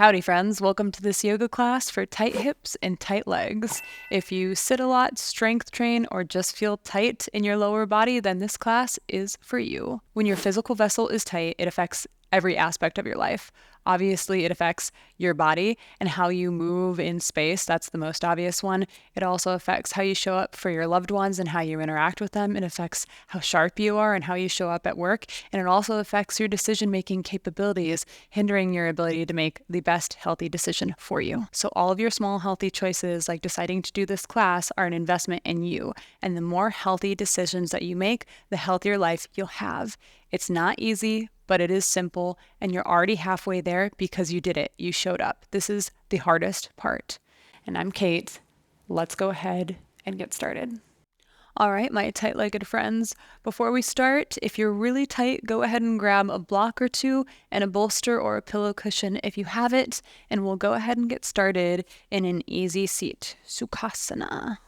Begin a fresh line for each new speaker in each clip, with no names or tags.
Howdy friends, welcome to this yoga class for tight hips and tight legs. If you sit a lot, strength train, or just feel tight in your lower body, then this class is for you. When your physical vessel is tight, it affects every aspect of your life. Obviously, it affects your body and how you move in space. That's the most obvious one. It also affects how you show up for your loved ones and how you interact with them. It affects how sharp you are and how you show up at work. And it also affects your decision-making capabilities, hindering your ability to make the best healthy decision for you. So all of your small healthy choices, like deciding to do this class, are an investment in you. And the more healthy decisions that you make, the healthier life you'll have. It's not easy, but it is simple, and you're already halfway there because you did it. You showed up. This is the hardest part. And I'm Kate. Let's go ahead and get started. All right, my tight-legged friends, before we start, if you're really tight, go ahead and grab a block or two and a bolster or a pillow cushion if you have it, and we'll go ahead and get started in an easy seat, Sukhasana.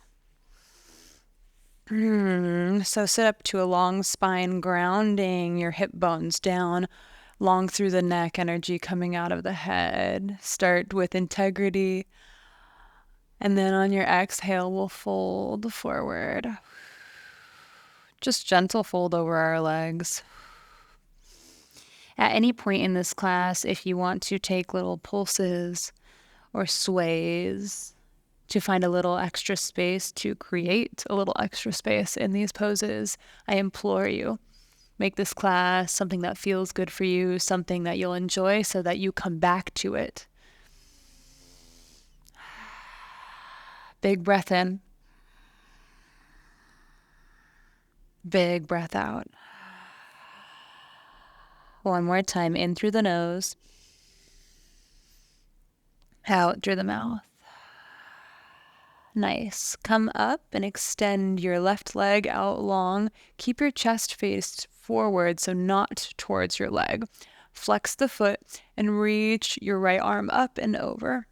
So sit up to a long spine, grounding your hip bones down, long through the neck, energy coming out of the head. Start with integrity, and then on your exhale, we'll fold forward. Just gentle fold over our legs. At any point in this class, if you want to take little pulses or sways to find a little extra space, to create a little extra space in these poses, I implore you, make this class something that feels good for you, something that you'll enjoy so that you come back to it. Big breath in. Big breath out. One more time, in through the nose, out through the mouth. Nice. Come up and extend your left leg out long. Keep your chest faced forward, so not towards your leg. Flex the foot and reach your right arm up and over.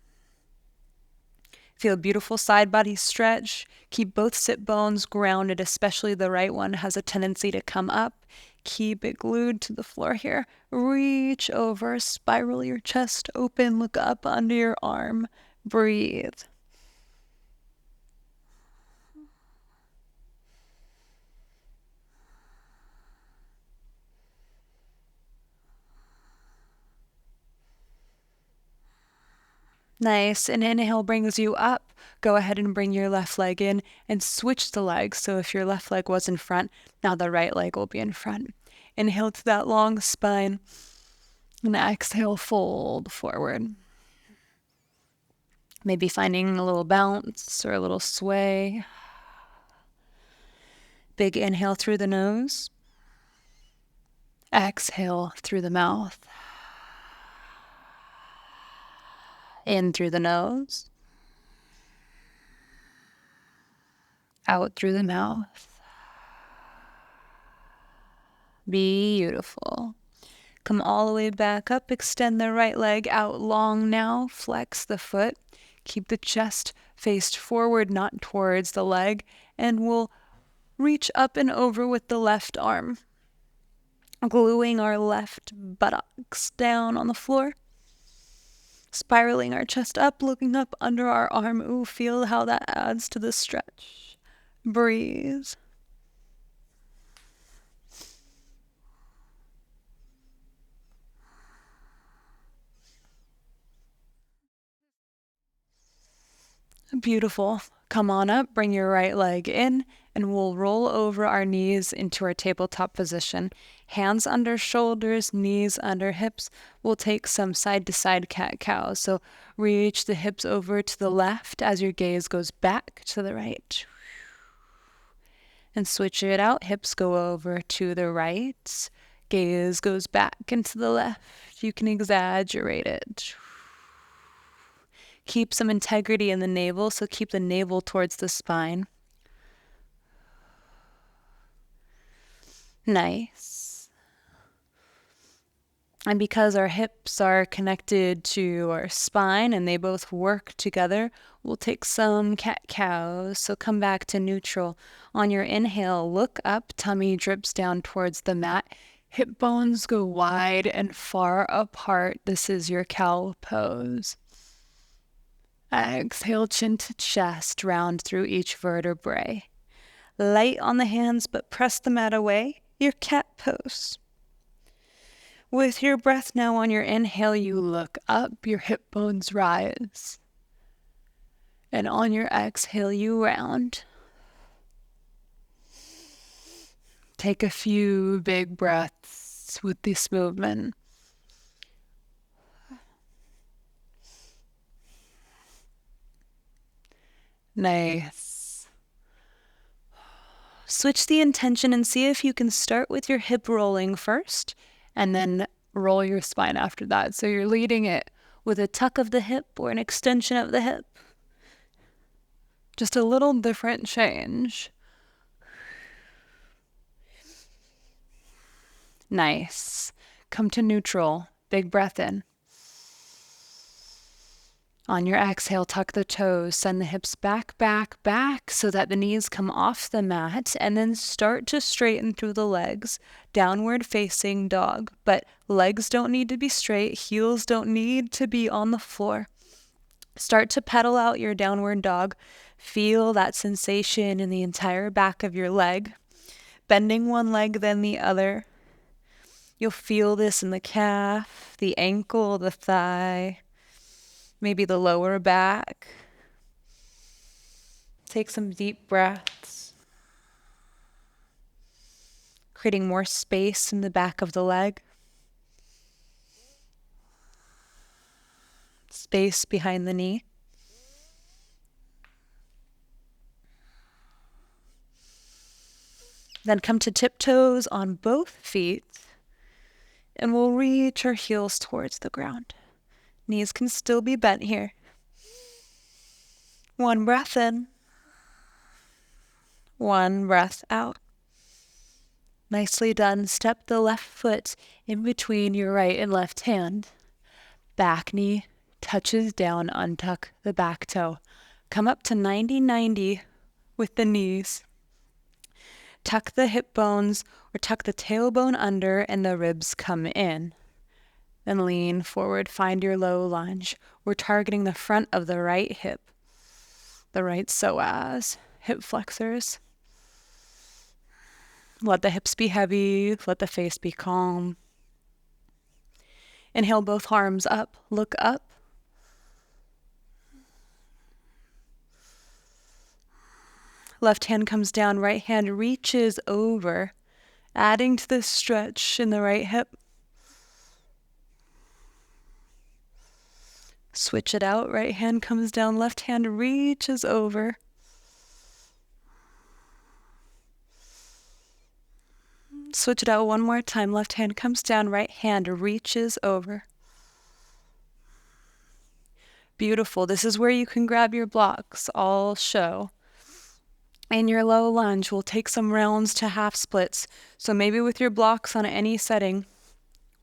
Feel a beautiful side body stretch. Keep both sit bones grounded, especially the right one has a tendency to come up. Keep it glued to the floor here. Reach over, spiral your chest open, look up under your arm. Breathe. Nice. An inhale brings you up. Go ahead and bring your left leg in and switch the legs. So if your left leg was in front, now the right leg will be in front. Inhale to that long spine. And exhale, fold forward. Maybe finding a little bounce or a little sway. Big inhale through the nose. Exhale through the mouth. In through the nose. Out through the mouth. Beautiful. Come all the way back up. Extend the right leg out long now. Flex the foot. Keep the chest faced forward, not towards the leg. And we'll reach up and over with the left arm. Gluing our left buttocks down on the floor. Spiraling our chest up, looking up under our arm. Ooh, feel how that adds to the stretch. Breathe. Beautiful. Come on up, bring your right leg in, and we'll roll over our knees into our tabletop position. Hands under shoulders, knees under hips. We'll take some side-to-side cat-cow. So reach the hips over to the left as your gaze goes back to the right. And switch it out. Hips go over to the right. Gaze goes back into the left. You can exaggerate it. Keep some integrity in the navel, so keep the navel towards the spine. Nice. And because our hips are connected to our spine and they both work together, we'll take some cat-cows. So come back to neutral. On your inhale, look up, tummy drips down towards the mat. Hip bones go wide and far apart. This is your cow pose. Exhale, chin to chest, round through each vertebrae. Light on the hands, but press the mat away. Your cat pose. With your breath now on your inhale, you look up, your hip bones rise. And on your exhale, you round. Take a few big breaths with this movement. Nice. Switch the intention and see if you can start with your hip rolling first and then roll your spine after that. So you're leading it with a tuck of the hip or an extension of the hip. Just a little different change. Nice. Come to neutral. Big breath in. On your exhale, tuck the toes, send the hips back, back, back so that the knees come off the mat, and then start to straighten through the legs. Downward facing dog, but legs don't need to be straight, heels don't need to be on the floor. Start to pedal out your downward dog. Feel that sensation in the entire back of your leg. Bending one leg, then the other. You'll feel this in the calf, the ankle, the thigh. Maybe the lower back. Take some deep breaths. Creating more space in the back of the leg. Space behind the knee. Then come to tiptoes on both feet. And we'll reach our heels towards the ground. Knees can still be bent here. One breath in. One breath out. Nicely done. Step the left foot in between your right and left hand. Back knee touches down, untuck the back toe. Come up to 90-90 with the knees. Tuck the hip bones or tuck the tailbone under and the ribs come in. Then lean forward, find your low lunge. We're targeting the front of the right hip, the right psoas, hip flexors. Let the hips be heavy, let the face be calm. Inhale both arms up, look up. Left hand comes down, right hand reaches over, adding to the stretch in the right hip. Switch it out, right hand comes down, left hand reaches over. Switch it out one more time, left hand comes down, right hand reaches over. Beautiful. This is where you can grab your blocks, all show. In your low lunge, we'll take some rounds to half splits. So maybe with your blocks on any setting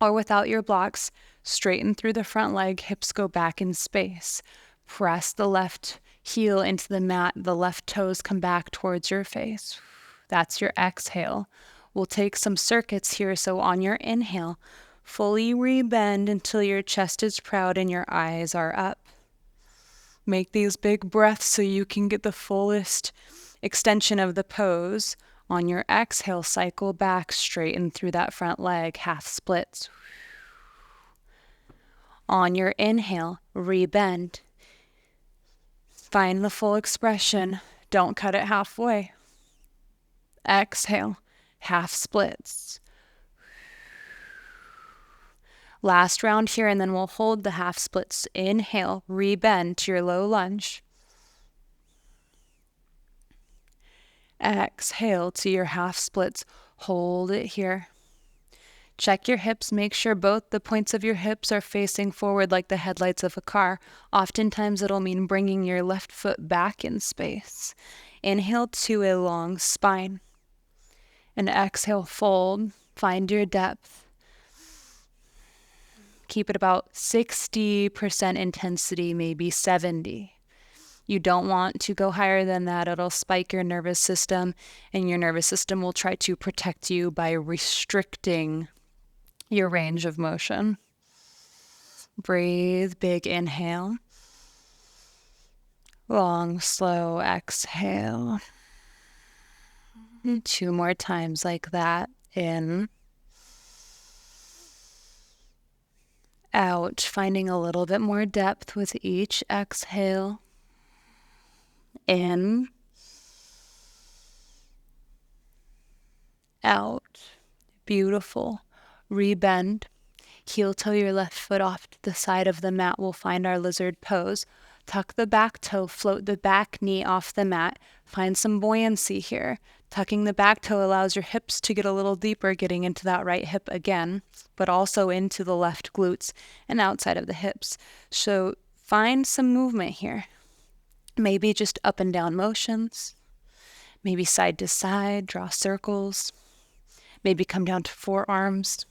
or without your blocks, straighten through the front leg, hips go back in space. Press the left heel into the mat, the left toes come back towards your face. That's your exhale. We'll take some circuits here, so on your inhale, fully rebend until your chest is proud and your eyes are up. Make these big breaths so you can get the fullest extension of the pose. On your exhale, cycle back, straighten through that front leg, half splits. On your inhale, rebend. Find the full expression. Don't cut it halfway. Exhale, half splits. Last round here, and then we'll hold the half splits. Inhale, rebend to your low lunge. Exhale to your half splits. Hold it here. Check your hips. Make sure both the points of your hips are facing forward like the headlights of a car. Oftentimes it'll mean bringing your left foot back in space. Inhale to a long spine. And exhale, fold. Find your depth. Keep it about 60% intensity, maybe 70%. You don't want to go higher than that. It'll spike your nervous system, and your nervous system will try to protect you by restricting your range of motion. Breathe, big inhale. Long, slow exhale. 2 more times like that. In. Out, finding a little bit more depth with each exhale. In. Out. Beautiful. Rebend. Heel toe your left foot off to the side of the mat. We'll find our lizard pose. Tuck the back toe, float the back knee off the mat. Find some buoyancy here. Tucking the back toe allows your hips to get a little deeper, getting into that right hip again, but also into the left glutes and outside of the hips. So find some movement here. Maybe just up and down motions. Maybe side to side, draw circles. Maybe come down to forearms.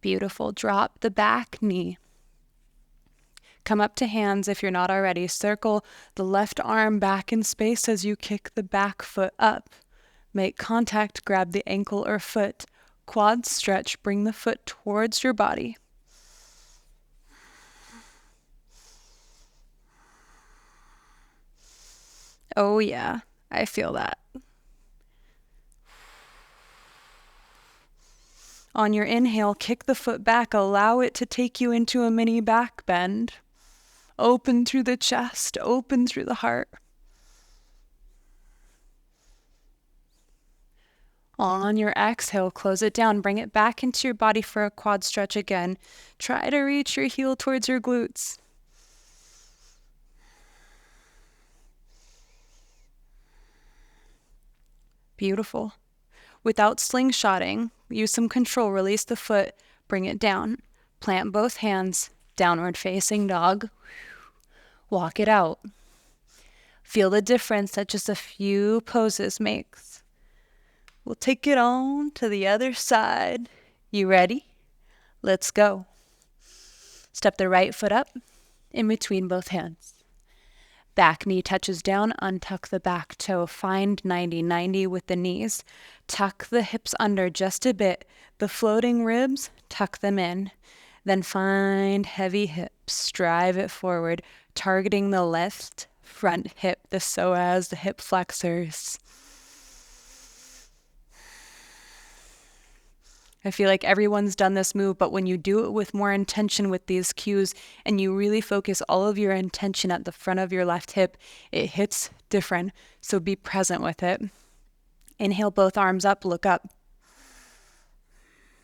Beautiful. Drop the back knee. Come up to hands if you're not already. Circle the left arm back in space as you kick the back foot up. Make contact, grab the ankle or foot. Quad stretch, bring the foot towards your body. Oh yeah, I feel that. On your inhale, kick the foot back. Allow it to take you into a mini back bend. Open through the chest, open through the heart. On your exhale, close it down. Bring it back into your body for a quad stretch again. Try to reach your heel towards your glutes. Beautiful. Without slingshotting, use some control. Release the foot, bring it down. Plant both hands, downward facing dog. Walk it out. Feel the difference that just a few poses makes. We'll take it on to the other side. You ready? Let's go. Step the right foot up in between both hands. Back knee touches down, untuck the back toe. Find 90-90 with the knees. Tuck the hips under just a bit. The floating ribs, tuck them in. Then find heavy hips. Drive it forward, targeting the left front hip, the psoas, the hip flexors. I feel like everyone's done this move, but when you do it with more intention with these cues and you really focus all of your intention at the front of your left hip, it hits different. So be present with it. Inhale, both arms up, look up.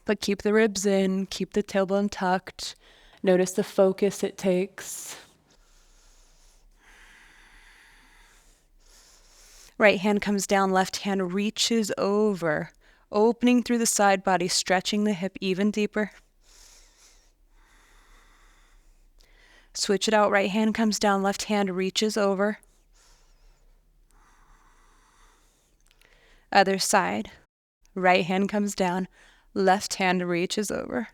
But keep the ribs in, keep the tailbone tucked. Notice the focus it takes. Right hand comes down, left hand reaches over. Opening through the side body, stretching the hip even deeper. Switch it out. Right hand comes down, left hand reaches over. Other side. Right hand comes down, left hand reaches over.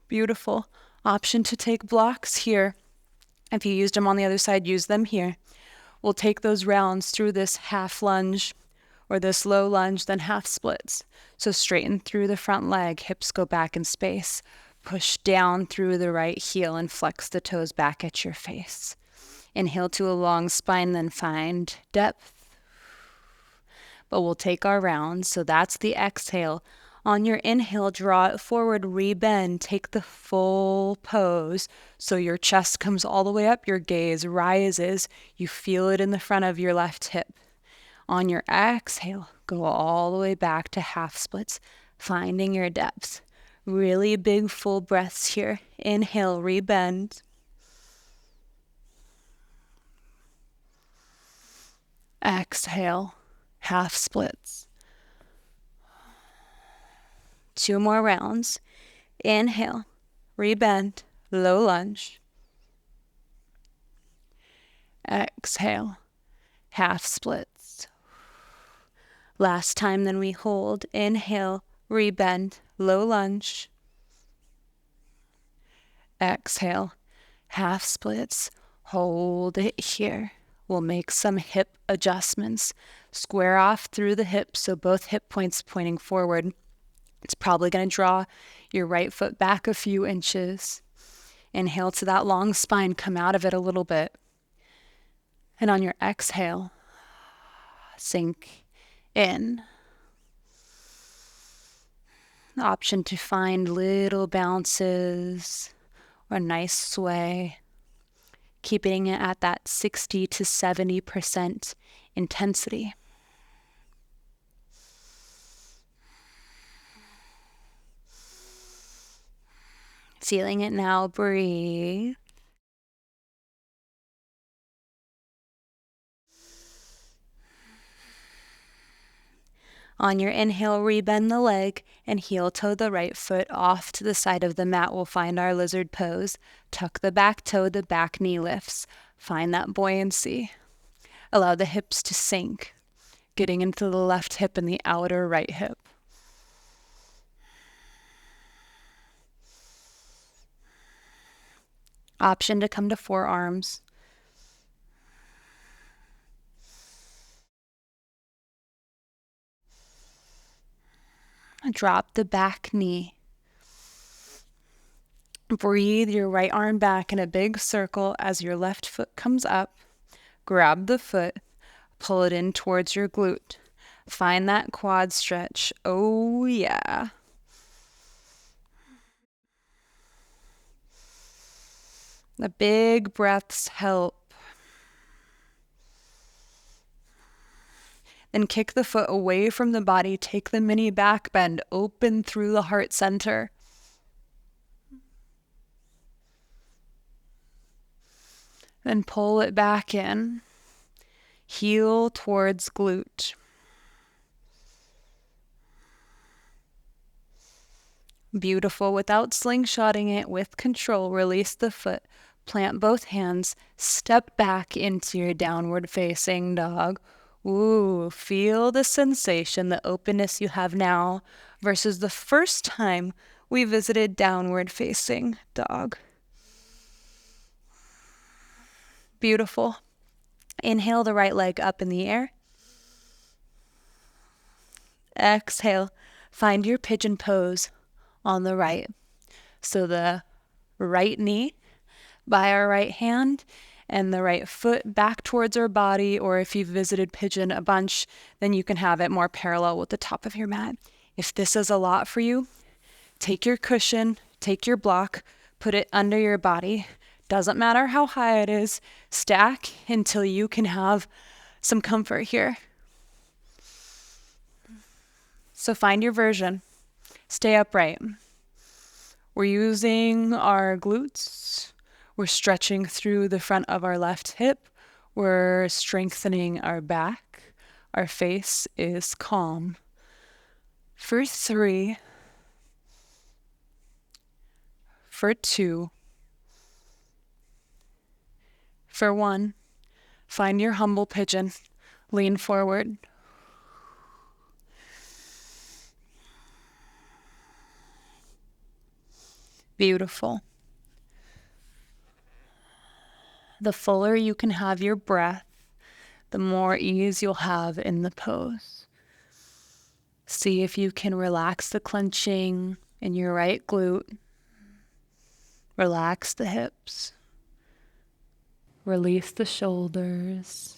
Beautiful. Option to take blocks here. If you used them on the other side, use them here. We'll take those rounds through this half lunge or this low lunge, then half splits. So straighten through the front leg, hips go back in space. Push down through the right heel and flex the toes back at your face. Inhale to a long spine, then find depth. But we'll take our rounds, so that's the exhale. On your inhale, draw it forward, rebend, take the full pose. So your chest comes all the way up, your gaze rises. You feel it in the front of your left hip. On your exhale, go all the way back to half splits, finding your depth. Really big full breaths here. Inhale, rebend. Exhale, half splits. 2 more rounds. Inhale, rebend, low lunge. Exhale, half splits. Last time, then we hold. Inhale, rebend, low lunge. Exhale, half splits. Hold it here. We'll make some hip adjustments. Square off through the hips, so both hip points pointing forward. It's probably going to draw your right foot back a few inches. Inhale to that long spine, come out of it a little bit. And on your exhale, sink in. The option to find little bounces or a nice sway, keeping it at that 60 to 70% intensity. Feeling it now, breathe. On your inhale, rebend the leg and heel toe the right foot off to the side of the mat. We'll find our lizard pose. Tuck the back toe, the back knee lifts. Find that buoyancy. Allow the hips to sink, getting into the left hip and the outer right hip. Option to come to forearms. Drop the back knee. Breathe your right arm back in a big circle as your left foot comes up. Grab the foot, pull it in towards your glute. Find that quad stretch. Oh yeah. The big breaths help. Then kick the foot away from the body. Take the mini back bend. Open through the heart center. Then pull it back in. Heel towards glute. Beautiful. Without slingshotting it, with control, release the foot. Plant both hands. Step back into your downward facing dog. Ooh, feel the sensation, the openness you have now versus the first time we visited downward facing dog. Beautiful. Inhale the right leg up in the air. Exhale, find your pigeon pose on the right. So the right knee by our right hand and the right foot back towards our body, or if you've visited pigeon a bunch, then you can have it more parallel with the top of your mat. If this is a lot for you, take your cushion, take your block, put it under your body. Doesn't matter how high it is, stack until you can have some comfort here. So find your version. Stay upright. We're using our glutes. We're stretching through the front of our left hip. We're strengthening our back. Our face is calm. For 3, for 2, for 1, find your humble pigeon. Lean forward. Beautiful. The fuller you can have your breath, the more ease you'll have in the pose. See if you can relax the clenching in your right glute. Relax the hips. Release the shoulders.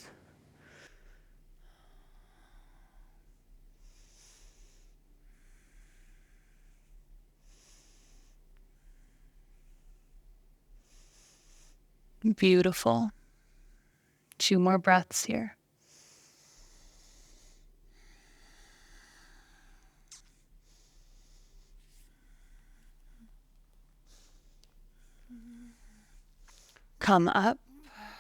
Beautiful. 2 more breaths here. Come up,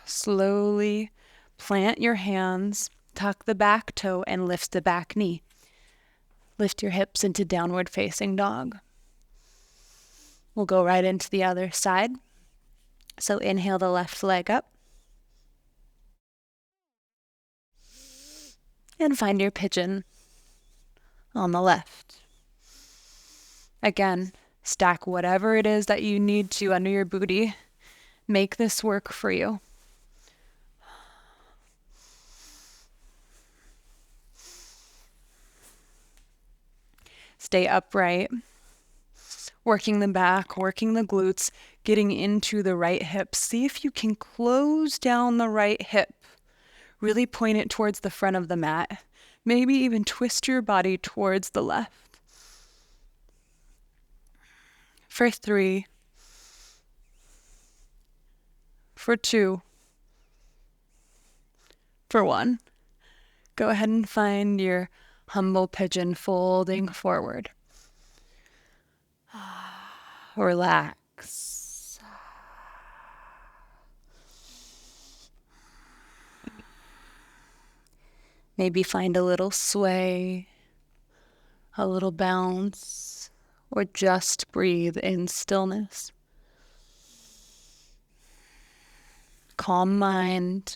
slowly plant your hands, tuck the back toe and lift the back knee. Lift your hips into downward facing dog. We'll go right into the other side. So inhale the left leg up. And find your pigeon on the left. Again, stack whatever it is that you need to under your booty. Make this work for you. Stay upright, working the back, working the glutes, getting into the right hip. See if you can close down the right hip. Really point it towards the front of the mat. Maybe even twist your body towards the left. For 3, for 2, for 1. Go ahead and find your humble pigeon, folding forward. Relax. Maybe find a little sway, a little bounce, or just breathe in stillness. Calm mind,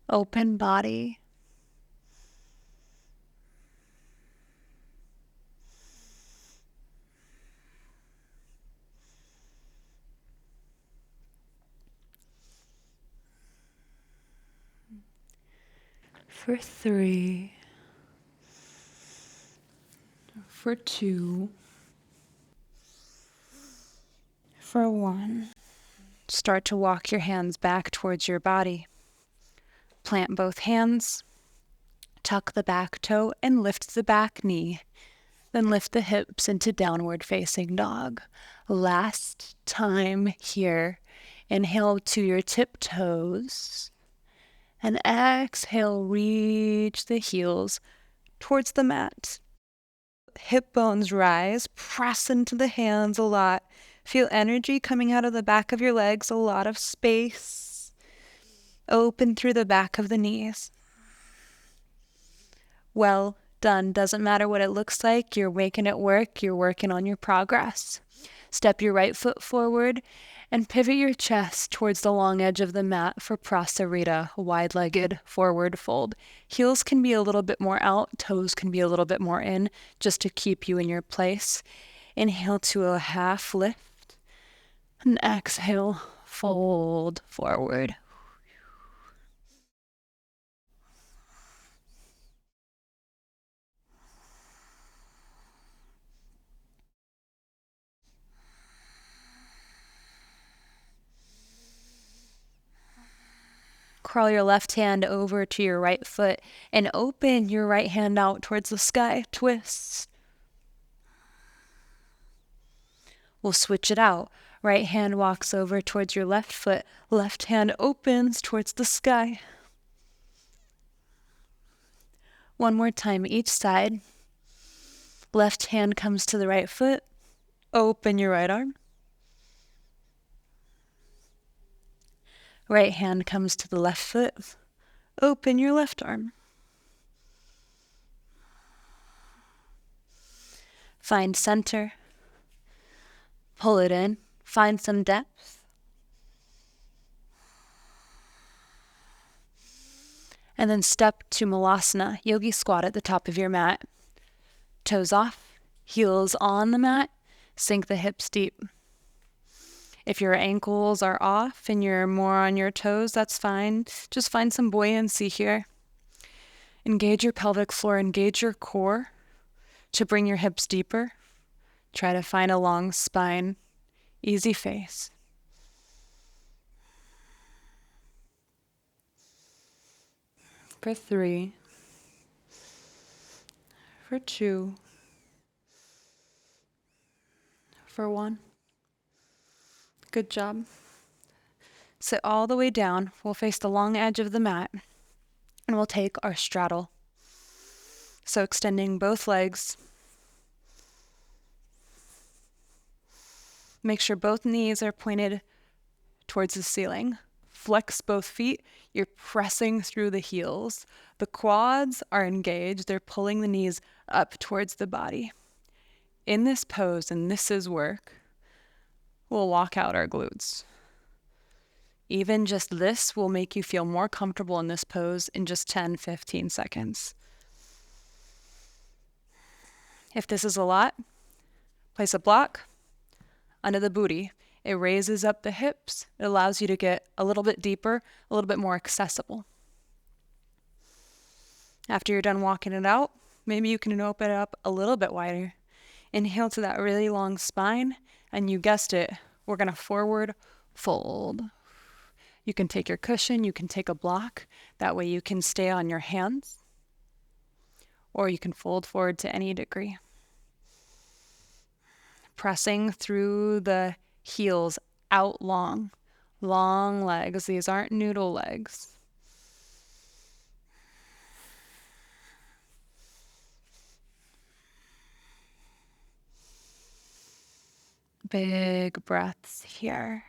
open body. For 3, for 2, for 1. Start to walk your hands back towards your body. Plant both hands, tuck the back toe, and lift the back knee. Then lift the hips into downward facing dog. Last time here. Inhale to your tiptoes. And exhale, reach the heels towards the mat. Hip bones rise, press into the hands a lot. Feel energy coming out of the back of your legs, a lot of space. Open through the back of the knees. Well done. Doesn't matter what it looks like. You're making it work. You're working on your progress. Step your right foot forward and pivot your chest towards the long edge of the mat for prasarita, wide-legged forward fold. Heels can be a little bit more out, toes can be a little bit more in, just to keep you in your place. Inhale to a half lift, and exhale, fold forward. Crawl your left hand over to your right foot and open your right hand out towards the sky. Twist. We'll switch it out. Right hand walks over towards your left foot. Left hand opens towards the sky. One more time each side. Left hand comes to the right foot. Open your right arm. Right hand comes to the left foot. Open your left arm. Find center. Pull it in. Find some depth. And then step to Malasana, yogi squat at the top of your mat. Toes off, heels on the mat, sink the hips deep. If your ankles are off and you're more on your toes, that's fine. Just find some buoyancy here. Engage your pelvic floor, engage your core to bring your hips deeper. Try to find a long spine, easy face. For 3, for 2, for 1. Good job. Sit all the way down. We'll face the long edge of the mat and we'll take our straddle. So extending both legs. Make sure both knees are pointed towards the ceiling. Flex both feet. You're pressing through the heels. The quads are engaged. They're pulling the knees up towards the body. In this pose, and this is work, we'll walk out our glutes. Even just this will make you feel more comfortable in this pose in just 10-15 seconds. If this is a lot, place a block under the booty. It raises up the hips. It allows you to get a little bit deeper, a little bit more accessible. After you're done walking it out, maybe you can open it up a little bit wider. Inhale to that really long spine, and you guessed it, we're going to forward fold. You can take your cushion, you can take a block. That way you can stay on your hands, or you can fold forward to any degree. Pressing through the heels out long. Long legs. These aren't noodle legs. Big breaths here.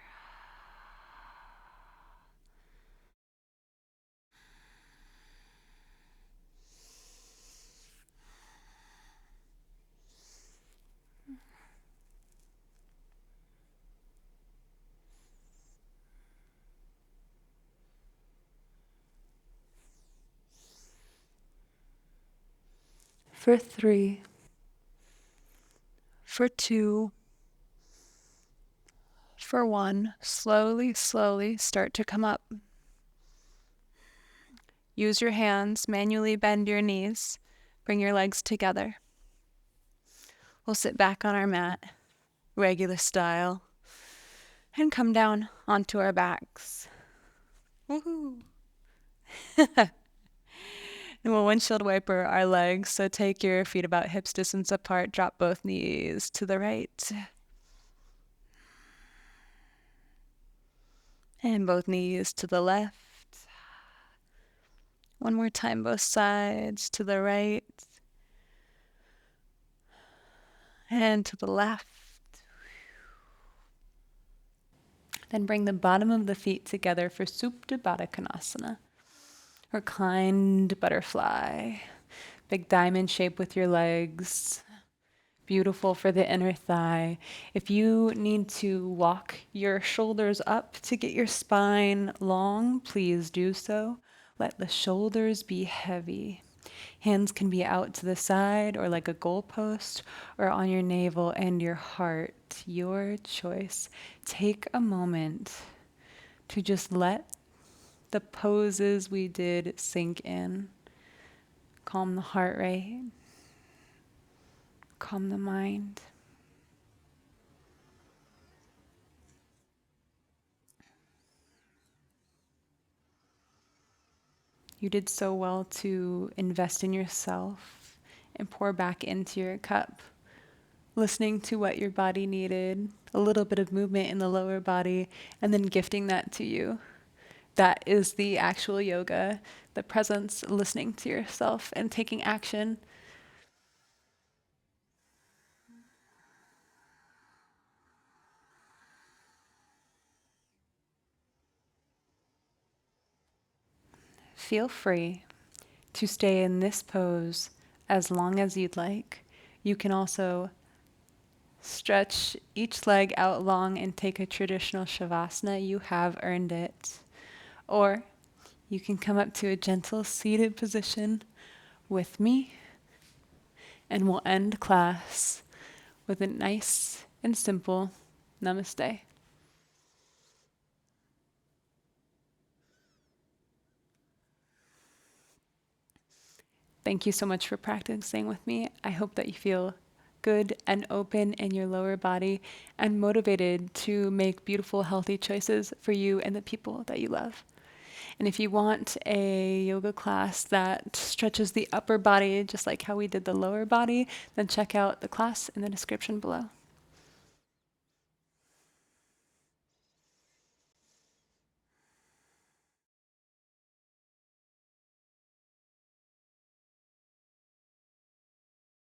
For 3, for 2, for 1, slowly, slowly start to come up. Use your hands, manually bend your knees, bring your legs together. We'll sit back on our mat, regular style, and come down onto our backs. Woohoo! And we'll windshield wiper our legs, so take your feet about hips distance apart, drop both knees to the right. And both knees to the left. One more time, both sides to the right. And to the left. Then bring the bottom of the feet together for Supta Baddha Konasana. Reclined butterfly. Big diamond shape with your legs. Beautiful for the inner thigh. If you need to walk your shoulders up to get your spine long, please do so. Let the shoulders be heavy. Hands can be out to the side or like a goalpost or on your navel and your heart. Your choice. Take a moment to just let the poses we did sink in. Calm the heart rate. Calm the mind. You did so well to invest in yourself and pour back into your cup, listening to what your body needed, a little bit of movement in the lower body, and then gifting that to you. That is the actual yoga, the presence, listening to yourself and taking action. Feel free to stay in this pose as long as you'd like. You can also stretch each leg out long and take a traditional shavasana. You have earned it. Or you can come up to a gentle seated position with me, and we'll end class with a nice and simple namaste. Thank you so much for practicing with me. I hope that you feel good and open in your lower body and motivated to make beautiful, healthy choices for you and the people that you love. And if you want a yoga class that stretches the upper body, just like how we did the lower body, then check out the class in the description below.